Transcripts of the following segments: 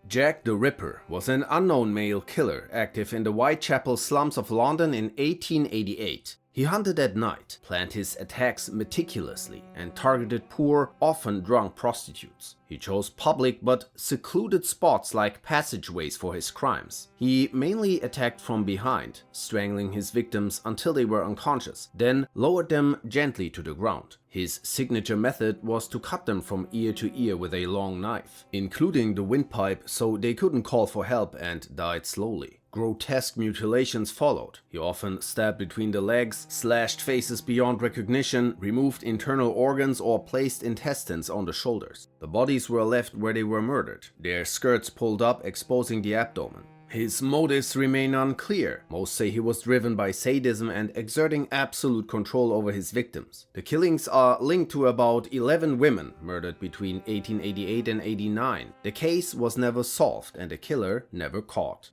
Jack the Ripper was an unknown male killer active in the Whitechapel slums of London in 1888. He hunted at night, planned his attacks meticulously, and targeted poor, often drunk prostitutes. He chose public but secluded spots like passageways for his crimes. He mainly attacked from behind, strangling his victims until they were unconscious, then lowered them gently to the ground. His signature method was to cut them from ear to ear with a long knife, including the windpipe, so they couldn't call for help and died slowly. Grotesque mutilations followed. He often stabbed between the legs, slashed faces beyond recognition, removed internal organs, or placed intestines on the shoulders. The bodies were left where they were murdered, their skirts pulled up, exposing the abdomen. His motives remain unclear. Most say he was driven by sadism and exerting absolute control over his victims. The killings are linked to about 11 women murdered between 1888 and 89. The case was never solved and the killer never caught.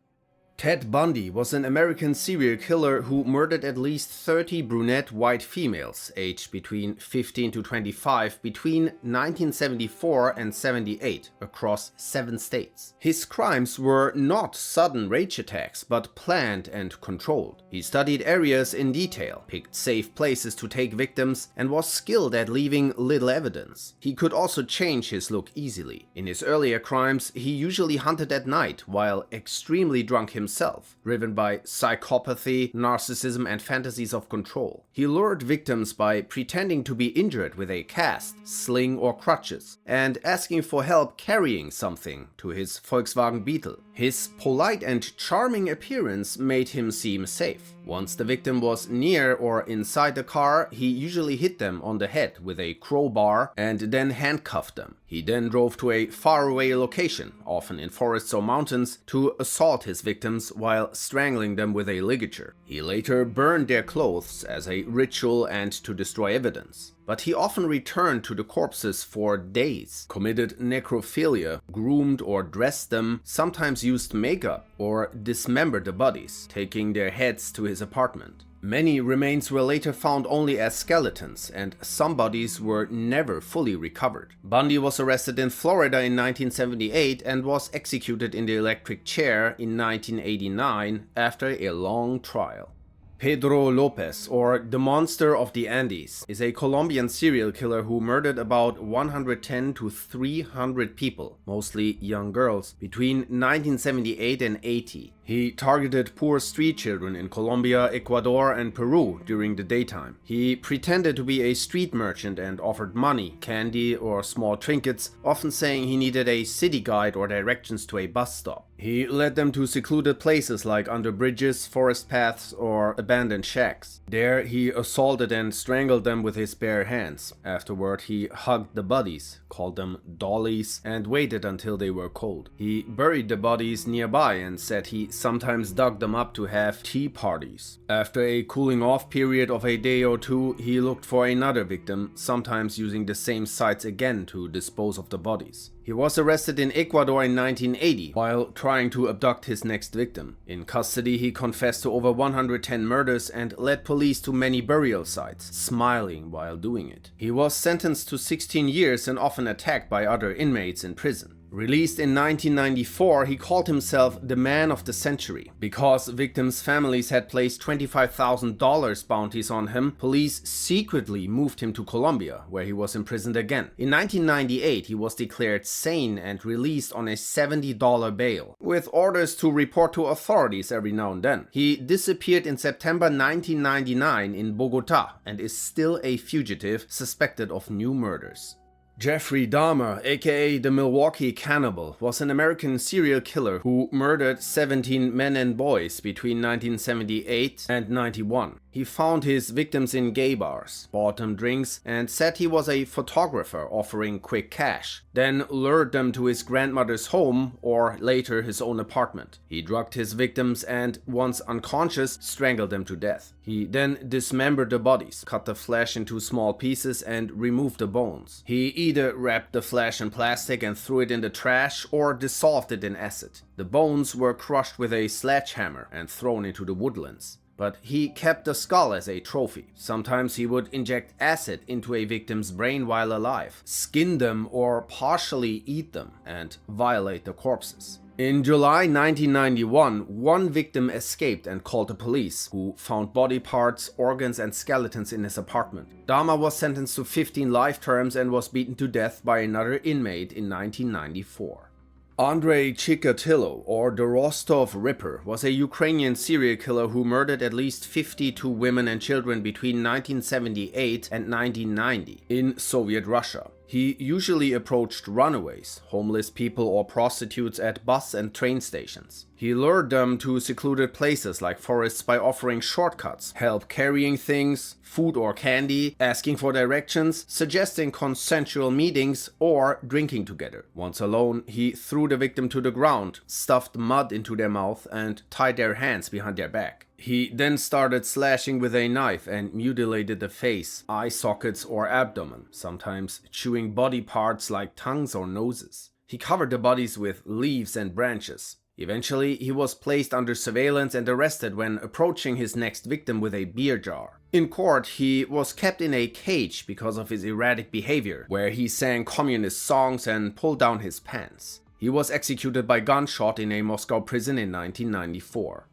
Ted Bundy was an American serial killer who murdered at least 30 brunette white females aged between 15 to 25 between 1974 and 78 across 7 states. His crimes were not sudden rage attacks but planned and controlled. He studied areas in detail, picked safe places to take victims, and was skilled at leaving little evidence. He could also change his look easily. In his earlier crimes, he usually hunted at night while extremely drunk himself, driven by psychopathy, narcissism, and fantasies of control. He lured victims by pretending to be injured with a cast, sling, or crutches, and asking for help carrying something to his Volkswagen Beetle. His polite and charming appearance made him seem safe. Once the victim was near or inside the car, he usually hit them on the head with a crowbar and then handcuffed them. He then drove to a faraway location, often in forests or mountains, to assault his victims while strangling them with a ligature. He later burned their clothes as a ritual and to destroy evidence. But he often returned to the corpses for days, committed necrophilia, groomed or dressed them, sometimes used makeup, or dismembered the bodies, taking their heads to his apartment. Many remains were later found only as skeletons, and some bodies were never fully recovered. Bundy was arrested in Florida in 1978 and was executed in the electric chair in 1989 after a long trial. Pedro Lopez, or the Monster of the Andes, is a Colombian serial killer who murdered about 110 to 300 people, mostly young girls, between 1978 and 80. He targeted poor street children in Colombia, Ecuador, and Peru during the daytime. He pretended to be a street merchant and offered money, candy, or small trinkets, often saying he needed a city guide or directions to a bus stop. He led them to secluded places like under bridges, forest paths, or abandoned shacks. There, he assaulted and strangled them with his bare hands. Afterward, he hugged the bodies, called them dollies, and waited until they were cold. He buried the bodies nearby and said he sometimes dug them up to have tea parties. After a cooling off period of a day or two, he looked for another victim, sometimes using the same sites again to dispose of the bodies. He was arrested in Ecuador in 1980 while trying to abduct his next victim. In custody, he confessed to over 110 murders and led police to many burial sites, smiling while doing it. He was sentenced to 16 years and often attacked by other inmates in prison. Released in 1994, he called himself the Man of the Century. Because victims' families had placed $25,000 bounties on him, police secretly moved him to Colombia, where he was imprisoned again. In 1998, he was declared sane and released on a $70 bail, with orders to report to authorities every now and then. He disappeared in September 1999 in Bogota and is still a fugitive suspected of new murders. Jeffrey Dahmer, aka the Milwaukee Cannibal, was an American serial killer who murdered 17 men and boys between 1978 and 91. He found his victims in gay bars, bought them drinks, and said he was a photographer offering quick cash, then lured them to his grandmother's home or later his own apartment. He drugged his victims and, once unconscious, strangled them to death. He then dismembered the bodies, cut the flesh into small pieces, and removed the bones. He either wrapped the flesh in plastic and threw it in the trash or dissolved it in acid. The bones were crushed with a sledgehammer and thrown into the woodlands. But he kept the skull as a trophy. Sometimes he would inject acid into a victim's brain while alive, skin them or partially eat them, and violate the corpses. In July 1991, one victim escaped and called the police, who found body parts, organs and skeletons in his apartment. Dahmer was sentenced to 15 life terms and was beaten to death by another inmate in 1994. Andrei Chikatilo, or the Rostov Ripper, was a Ukrainian serial killer who murdered at least 52 women and children between 1978 and 1990 in Soviet Russia. He usually approached runaways, homeless people or prostitutes at bus and train stations. He lured them to secluded places like forests by offering shortcuts, help carrying things, food or candy, asking for directions, suggesting consensual meetings, or drinking together. Once alone, he threw the victim to the ground, stuffed mud into their mouth, and tied their hands behind their back. He then started slashing with a knife and mutilated the face, eye sockets or abdomen, sometimes chewing body parts like tongues or noses. He covered the bodies with leaves and branches. Eventually, he was placed under surveillance and arrested when approaching his next victim with a beer jar. In court, he was kept in a cage because of his erratic behavior, where he sang communist songs and pulled down his pants. He was executed by gunshot in a Moscow prison in 1994.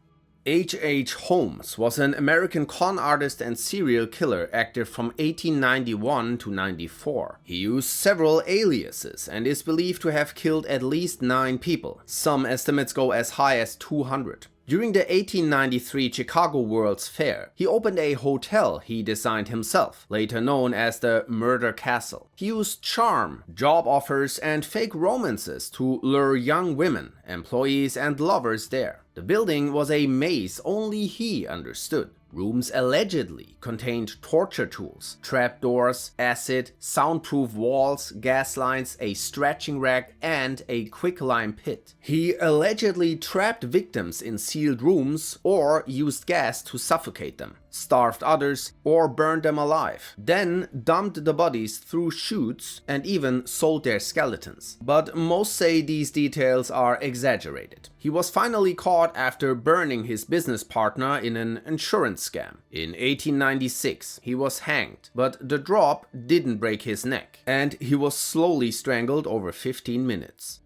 H. Holmes was an American con artist and serial killer active from 1891 to 94. He used several aliases and is believed to have killed at least 9 people. Some estimates go as high as 200. During the 1893 Chicago World's Fair, he opened a hotel he designed himself, later known as the Murder Castle. He used charm, job offers, and fake romances to lure young women, employees, and lovers there. The building was a maze only he understood. Rooms allegedly contained torture tools, trapdoors, acid, soundproof walls, gas lines, a stretching rack, and a quicklime pit. He allegedly trapped victims in sealed rooms or used gas to suffocate them, starved others, or burned them alive, then dumped the bodies through chutes and even sold their skeletons. But most say these details are exaggerated. He was finally caught after burning his business partner in an insurance scam. In 1896, he was hanged, but the drop didn't break his neck, and he was slowly strangled over 15 minutes.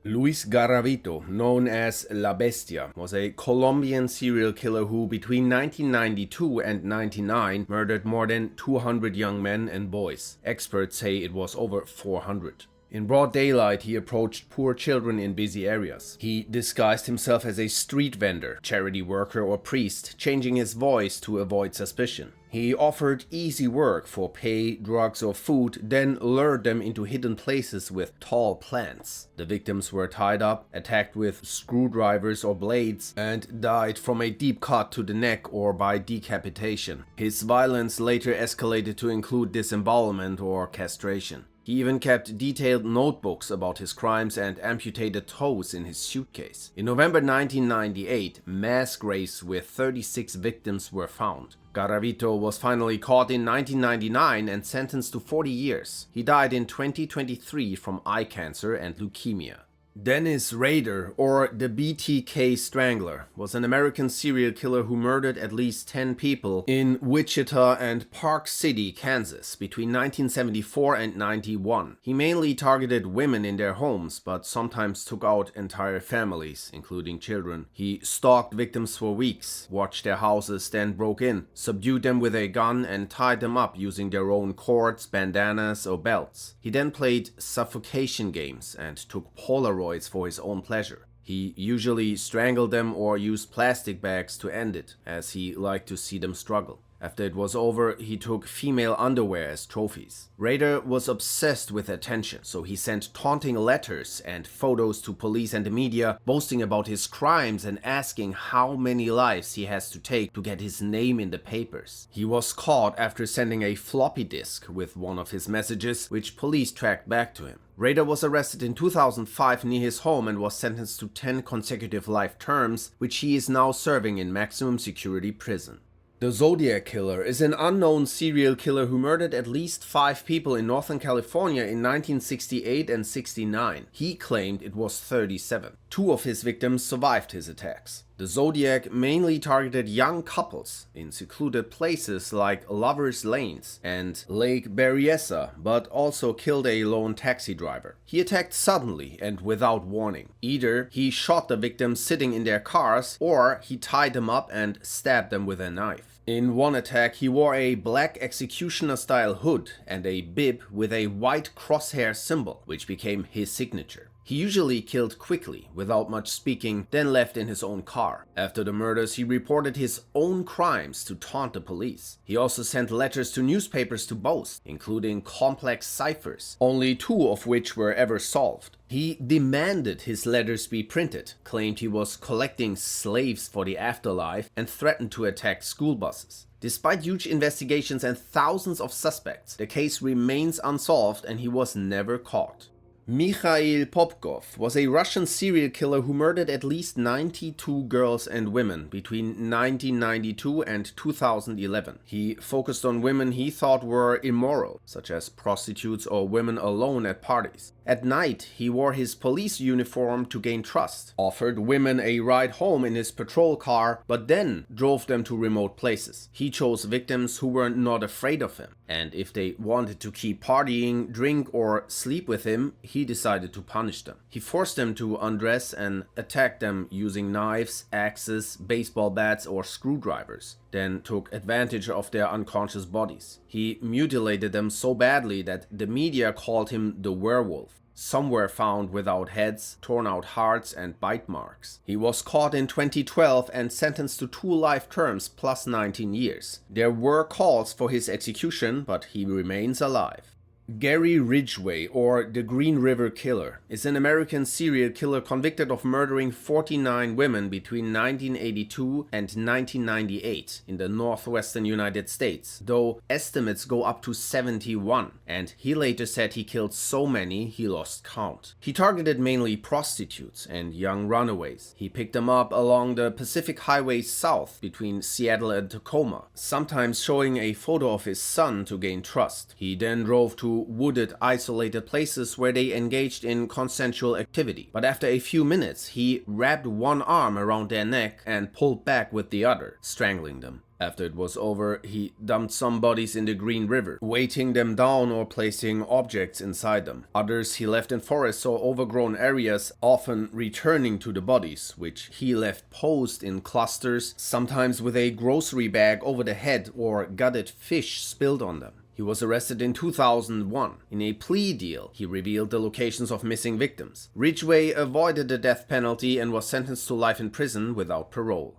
Luis Garavito, known as La Bestia, was a Colombian serial killer who between 1992 and 99 murdered more than 200 young men and boys. Experts say it was over 400. In broad daylight, he approached poor children in busy areas. He disguised himself as a street vendor, charity worker, or priest, changing his voice to avoid suspicion. He offered easy work for pay, drugs, or food, then lured them into hidden places with tall plants. The victims were tied up, attacked with screwdrivers or blades, and died from a deep cut to the neck or by decapitation. His violence later escalated to include disembowelment or castration. He even kept detailed notebooks about his crimes and amputated toes in his suitcase. In November 1998, mass graves with 36 victims were found. Garavito was finally caught in 1999 and sentenced to 40 years. He died in 2023 from eye cancer and leukemia. Dennis Rader, or the BTK Strangler, was an American serial killer who murdered at least 10 people in Wichita and Park City, Kansas, between 1974 and 91. He mainly targeted women in their homes, but sometimes took out entire families, including children. He stalked victims for weeks, watched their houses, then broke in, subdued them with a gun, and tied them up using their own cords, bandanas, or belts. He then played suffocation games and took Polaroids for his own pleasure. He usually strangled them or used plastic bags to end it, as he liked to see them struggle. After it was over, he took female underwear as trophies. Rader was obsessed with attention, so he sent taunting letters and photos to police and the media, boasting about his crimes and asking how many lives he has to take to get his name in the papers. He was caught after sending a floppy disk with one of his messages, which police tracked back to him. Rader was arrested in 2005 near his home and was sentenced to 10 consecutive life terms, which he is now serving in maximum security prison. The Zodiac Killer is an unknown serial killer who murdered at least 5 people in Northern California in 1968 and 69. He claimed it was 37. 2 of his victims survived his attacks. The Zodiac mainly targeted young couples in secluded places like Lovers' Lanes and Lake Berryessa, but also killed a lone taxi driver. He attacked suddenly and without warning. Either he shot the victims sitting in their cars, or he tied them up and stabbed them with a knife. In one attack, he wore a black executioner-style hood and a bib with a white crosshair symbol, which became his signature. He usually killed quickly, without much speaking, then left in his own car. After the murders, he reported his own crimes to taunt the police. He also sent letters to newspapers to boast, including complex ciphers, only 2 of which were ever solved. He demanded his letters be printed, claimed he was collecting slaves for the afterlife, and threatened to attack school buses. Despite huge investigations and thousands of suspects, the case remains unsolved and he was never caught. Mikhail Popkov was a Russian serial killer who murdered at least 92 girls and women between 1992 and 2011. He focused on women he thought were immoral, such as prostitutes or women alone at parties. At night, he wore his police uniform to gain trust, offered women a ride home in his patrol car, but then drove them to remote places. He chose victims who were not afraid of him, and if they wanted to keep partying, drink, or sleep with him, he decided to punish them. He forced them to undress and attacked them using knives, axes, baseball bats, or screwdrivers, then took advantage of their unconscious bodies. He mutilated them so badly that the media called him the werewolf. Some were found without heads, torn out hearts, and bite marks. He was caught in 2012 and sentenced to 2 life terms plus 19 years. There were calls for his execution, but he remains alive. Gary Ridgway, or the Green River Killer, is an American serial killer convicted of murdering 49 women between 1982 and 1998 in the northwestern United States, though estimates go up to 71, and he later said he killed so many he lost count. He targeted mainly prostitutes and young runaways. He picked them up along the Pacific Highway south between Seattle and Tacoma, sometimes showing a photo of his son to gain trust. He then drove to wooded, isolated places where they engaged in consensual activity. But after a few minutes, he wrapped one arm around their neck and pulled back with the other, strangling them. After it was over, he dumped some bodies in the Green River, weighting them down or placing objects inside them. Others he left in forests or overgrown areas, often returning to the bodies, which he left posed in clusters, sometimes with a grocery bag over the head or gutted fish spilled on them. He was arrested in 2001. In a plea deal, he revealed the locations of missing victims. Ridgway avoided the death penalty and was sentenced to life in prison without parole.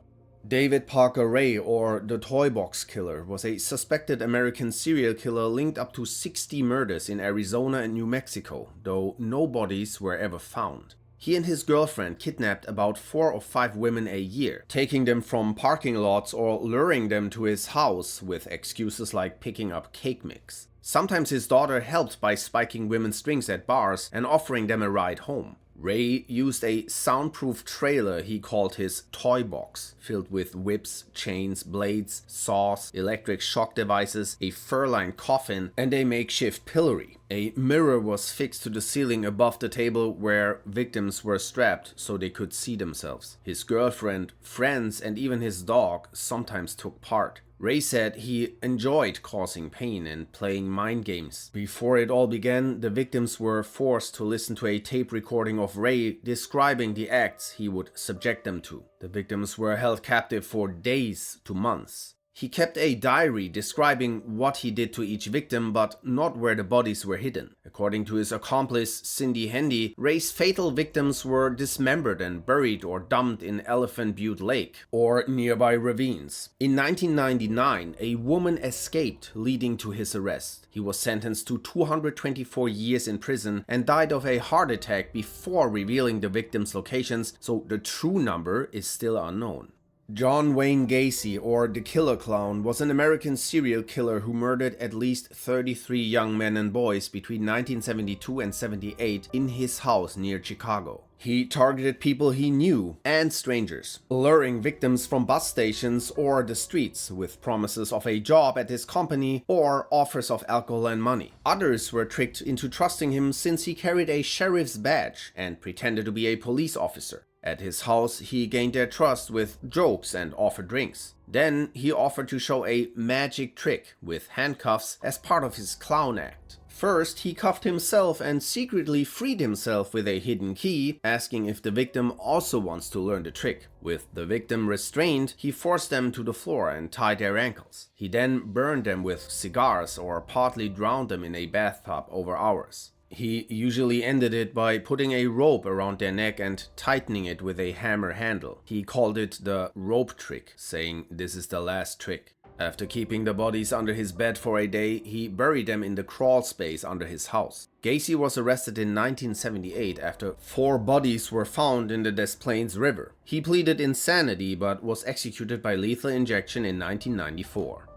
David Parker Ray, or the Toy Box Killer, was a suspected American serial killer linked up to 60 murders in Arizona and New Mexico, though no bodies were ever found. He and his girlfriend kidnapped about 4 or 5 women a year, taking them from parking lots or luring them to his house with excuses like picking up cake mix. Sometimes his daughter helped by spiking women's drinks at bars and offering them a ride home. Ray used a soundproof trailer he called his toy box, filled with whips, chains, blades, saws, electric shock devices, a fur-lined coffin, and a makeshift pillory. A mirror was fixed to the ceiling above the table where victims were strapped so they could see themselves. His girlfriend, friends, and even his dog sometimes took part. Ray said he enjoyed causing pain and playing mind games. Before it all began, the victims were forced to listen to a tape recording of Ray describing the acts he would subject them to. The victims were held captive for days to months. He kept a diary describing what he did to each victim, but not where the bodies were hidden. According to his accomplice Cindy Hendy, Ray's fatal victims were dismembered and buried or dumped in Elephant Butte Lake or nearby ravines. In 1999, a woman escaped, leading to his arrest. He was sentenced to 224 years in prison and died of a heart attack before revealing the victims' locations, so the true number is still unknown. John Wayne Gacy, or the Killer Clown, was an American serial killer who murdered at least 33 young men and boys between 1972 and 78 in his house near Chicago. He targeted people he knew and strangers, luring victims from bus stations or the streets with promises of a job at his company or offers of alcohol and money. Others were tricked into trusting him since he carried a sheriff's badge and pretended to be a police officer. At his house, he gained their trust with jokes and offered drinks. Then he offered to show a magic trick with handcuffs as part of his clown act. First, he cuffed himself and secretly freed himself with a hidden key, asking if the victim also wants to learn the trick. With the victim restrained, he forced them to the floor and tied their ankles. He then burned them with cigars or partly drowned them in a bathtub over hours. He usually ended it by putting a rope around their neck and tightening it with a hammer handle. He called it the rope trick, saying this is the last trick. After keeping the bodies under his bed for a day, he buried them in the crawl space under his house. Gacy was arrested in 1978 after 4 bodies were found in the Des Plaines River. He pleaded insanity but was executed by lethal injection in 1994.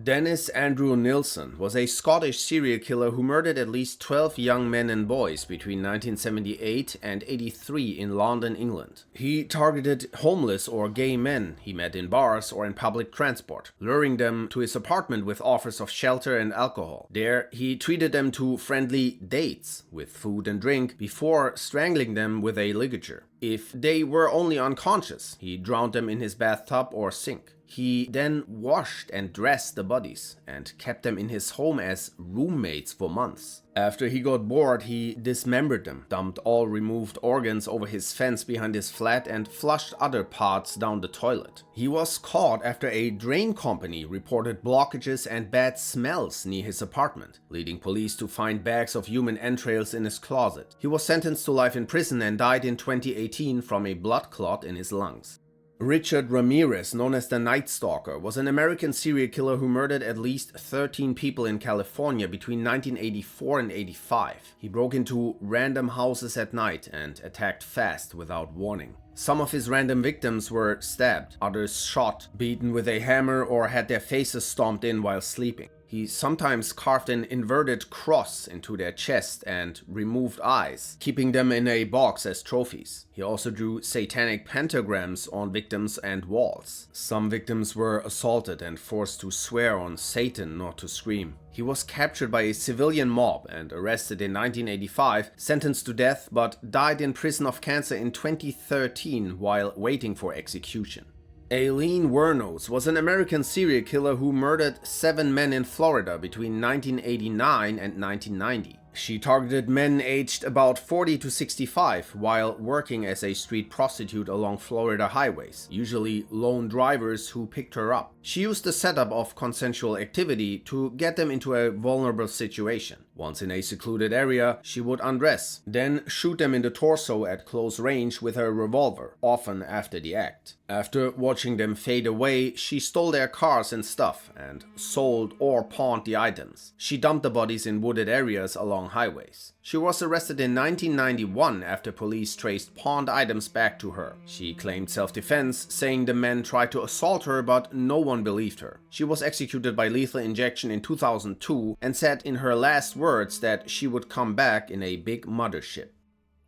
Dennis Andrew Nilsen was a Scottish serial killer who murdered at least 12 young men and boys between 1978 and 83 in London, England. He targeted homeless or gay men he met in bars or in public transport, luring them to his apartment with offers of shelter and alcohol. There, he treated them to friendly dates with food and drink before strangling them with a ligature. If they were only unconscious, he drowned them in his bathtub or sink. He then washed and dressed the bodies and kept them in his home as roommates for months. After he got bored, he dismembered them, dumped all removed organs over his fence behind his flat and flushed other parts down the toilet. He was caught after a drain company reported blockages and bad smells near his apartment, leading police to find bags of human entrails in his closet. He was sentenced to life in prison and died in 2018 from a blood clot in his lungs. Richard Ramirez, known as the Night Stalker, was an American serial killer who murdered at least 13 people in California between 1984 and 85. He broke into random houses at night and attacked fast without warning. Some of his random victims were stabbed, others shot, beaten with a hammer, or had their faces stomped in while sleeping. He sometimes carved an inverted cross into their chest and removed eyes, keeping them in a box as trophies. He also drew satanic pentagrams on victims and walls. Some victims were assaulted and forced to swear on Satan not to scream. He was captured by a civilian mob and arrested in 1985, sentenced to death, but died in prison of cancer in 2013 while waiting for execution. Aileen Wuornos was an American serial killer who murdered 7 men in Florida between 1989 and 1990. She targeted men aged about 40 to 65 while working as a street prostitute along Florida highways, usually lone drivers who picked her up. She used the setup of consensual activity to get them into a vulnerable situation. Once in a secluded area, she would undress, then shoot them in the torso at close range with her revolver, often after the act. After watching them fade away, she stole their cars and stuff and sold or pawned the items. She dumped the bodies in wooded areas along highways. She was arrested in 1991 after police traced pawned items back to her. She claimed self-defense, saying the men tried to assault her, but no one believed her. She was executed by lethal injection in 2002 and said in her last words that she would come back in a big mothership.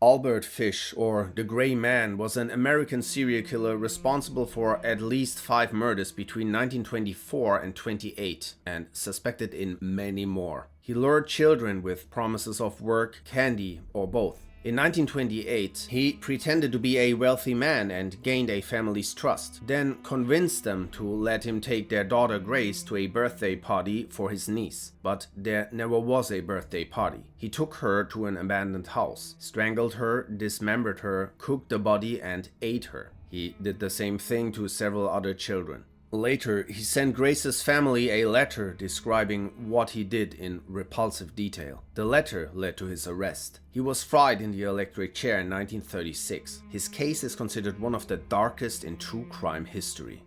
Albert Fish, or the Gray Man, was an American serial killer responsible for at least 5 murders between 1924 and 28, and suspected in many more. He lured children with promises of work, candy, or both. In 1928, he pretended to be a wealthy man and gained a family's trust, then convinced them to let him take their daughter Grace to a birthday party for his niece. But there never was a birthday party. He took her to an abandoned house, strangled her, dismembered her, cooked the body, and ate her. He did the same thing to several other children. Later, he sent Grace's family a letter describing what he did in repulsive detail. The letter led to his arrest. He was fried in the electric chair in 1936. His case is considered one of the darkest in true crime history.